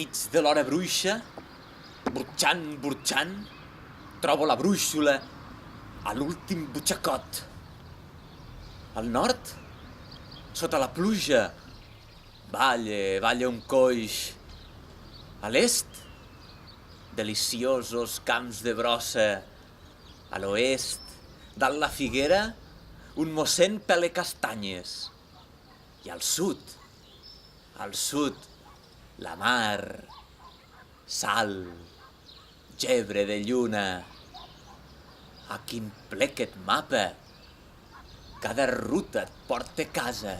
mig de l'hora bruixa, burxant, trobo la brúixola a l'últim butxacot. Al nord, sota la pluja, balla un coix. A l'est, deliciosos camps de brossa. A l'oest, dalt la figuera, un mossèn pele castanyes. I al sud, la mar, sal, gebre de lluna. A quin ple aquest mapa! Cada ruta et porta a casa.